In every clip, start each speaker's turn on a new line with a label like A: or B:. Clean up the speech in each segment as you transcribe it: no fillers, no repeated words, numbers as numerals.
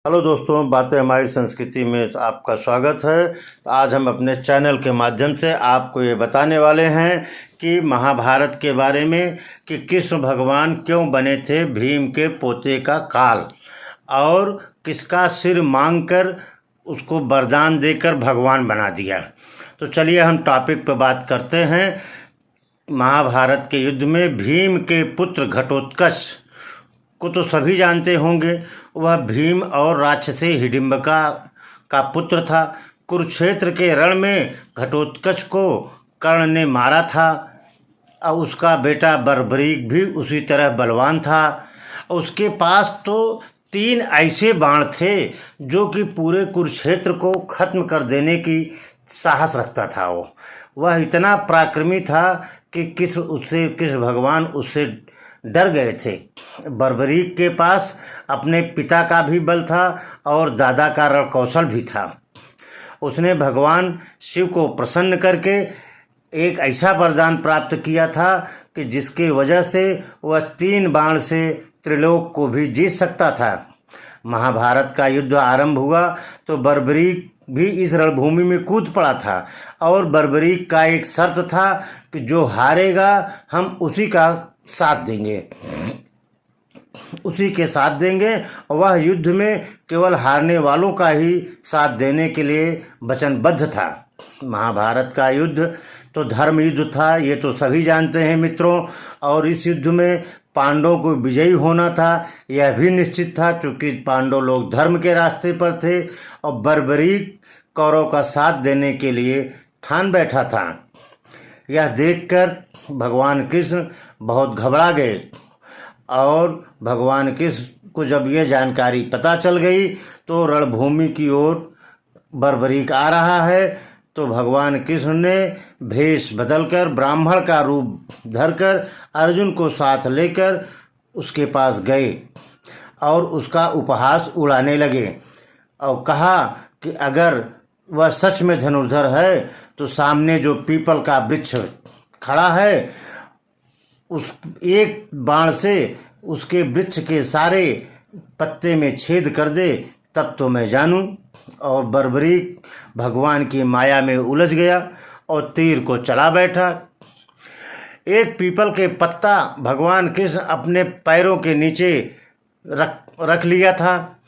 A: Hello दोस्तों, बातें हमारी संस्कृति में आपका स्वागत है। आज हम अपने चैनल के माध्यम से आपको ये बताने वाले हैं कि महाभारत के बारे में कि कृष्ण भगवान क्यों बने थे भीम के पोते का काल और किसका सिर मांगकर उसको वरदान देकर भगवान बना दिया। तो चलिए हम टॉपिक पर बात करते हैं। महाभारत के युद्ध में भीम के पुत्र घटोत्कच को तो सभी जानते होंगे। वह भीम और राक्षसी हिडिंबा का पुत्र था। कुरुक्षेत्र के रण में घटोत्कच को कर्ण ने मारा था और उसका बेटा बर्बरीक भी उसी तरह बलवान था। उसके पास तो 3 ऐसे बाण थे जो कि पूरे कुरुक्षेत्र को खत्म कर देने की साहस रखता था। वह इतना पराक्रमी था कि कृष्ण भगवान उससे डर गए थे। बर्बरीक के पास अपने पिता का भी बल था और दादा का रण कौशल भी था। उसने भगवान शिव को प्रसन्न करके एक ऐसा वरदान प्राप्त किया था कि जिसकी वजह से वह 3 बाण से त्रिलोक को भी जीत सकता था। महाभारत का युद्ध आरंभ हुआ तो बर्बरीक भी इस रणभूमि में कूद पड़ा था और बर्बरीक का एक शर्त था कि जो हारेगा हम उसी का साथ देंगे, उसी के साथ देंगे। वह युद्ध में केवल हारने वालों का ही साथ देने के लिए वचनबद्ध था। महाभारत का युद्ध तो धर्म युद्ध था, ये तो सभी जानते हैं मित्रों। और इस युद्ध में पांडवों को विजयी होना था, यह भी निश्चित था क्योंकि पांडव लोग धर्म के रास्ते पर थे और बर्बरीक कौरव का साथ देने के लिए ठान बैठा था। यह देखकर भगवान कृष्ण बहुत घबरा गए और भगवान कृष्ण को जब यह जानकारी पता चल गई तो रणभूमि की ओर बर्बरीक आ रहा है तो भगवान कृष्ण ने भेष बदलकर ब्राह्मण का रूप धरकर अर्जुन को साथ लेकर उसके पास गए और उसका उपहास उड़ाने लगे और कहा कि अगर वह सच में धनुर्धर है तो सामने जो पीपल का वृक्ष खड़ा है उस एक बाण से उसके वृक्ष के सारे पत्ते में छेद कर दे, तब तो मैं जानूं। और बर्बरीक भगवान की माया में उलझ गया और तीर को चला बैठा। एक पीपल के पत्ता भगवान कृष्ण अपने पैरों के नीचे रख लिया था,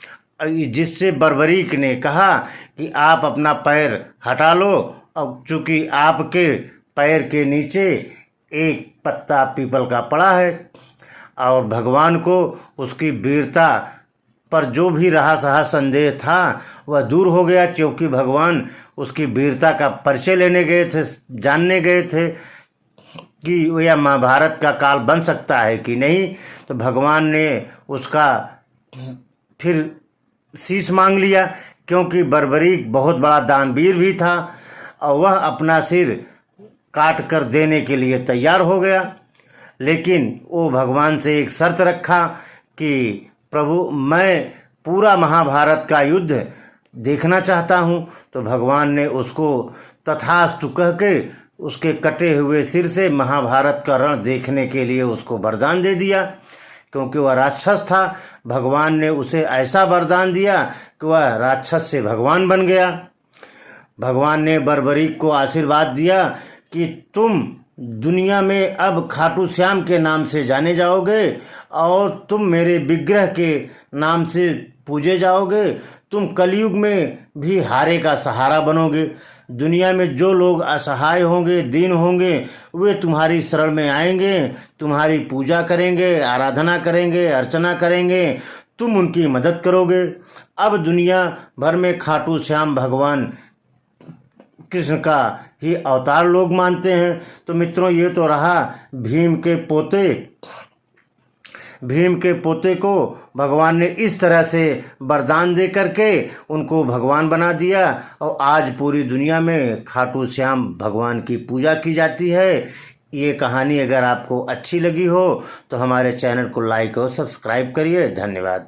A: जिससे बर्बरीक ने कहा कि आप अपना पैर हटा लो। अब चूँकि आपके पैर के नीचे एक पत्ता पीपल का पड़ा है और भगवान को उसकी वीरता पर जो भी रहा सहा संदेह था वह दूर हो गया, क्योंकि भगवान उसकी वीरता का परिचय लेने गए थे, जानने गए थे कि यह महाभारत का काल बन सकता है कि नहीं। तो भगवान ने उसका फिर शीश मांग लिया, क्योंकि बर्बरीक बहुत बड़ा दानवीर भी था और वह अपना सिर काट कर देने के लिए तैयार हो गया। लेकिन वो भगवान से एक शर्त रखा कि प्रभु मैं पूरा महाभारत का युद्ध देखना चाहता हूँ। तो भगवान ने उसको तथास्तु कह के उसके कटे हुए सिर से महाभारत का रण देखने के लिए उसको वरदान दे दिया। क्योंकि वह राक्षस था, भगवान ने उसे ऐसा वरदान दिया कि वह राक्षस से भगवान बन गया। भगवान ने बर्बरीक को आशीर्वाद दिया कि तुम दुनिया में अब खाटू श्याम के नाम से जाने जाओगे और तुम मेरे विग्रह के नाम से पूजे जाओगे। तुम कलयुग में भी हारे का सहारा बनोगे। दुनिया में जो लोग असहाय होंगे, दीन होंगे, वे तुम्हारी शरण में आएंगे, तुम्हारी पूजा करेंगे, आराधना करेंगे, अर्चना करेंगे, तुम उनकी मदद करोगे। अब दुनिया भर में खाटू श्याम भगवान कृष्ण का ही अवतार लोग मानते हैं। तो मित्रों, ये तो रहा भीम के पोते। भीम के पोते को भगवान ने इस तरह से वरदान दे करके उनको भगवान बना दिया और आज पूरी दुनिया में खाटू श्याम भगवान की पूजा की जाती है। ये कहानी अगर आपको अच्छी लगी हो तो हमारे चैनल को लाइक और सब्सक्राइब करिए। धन्यवाद।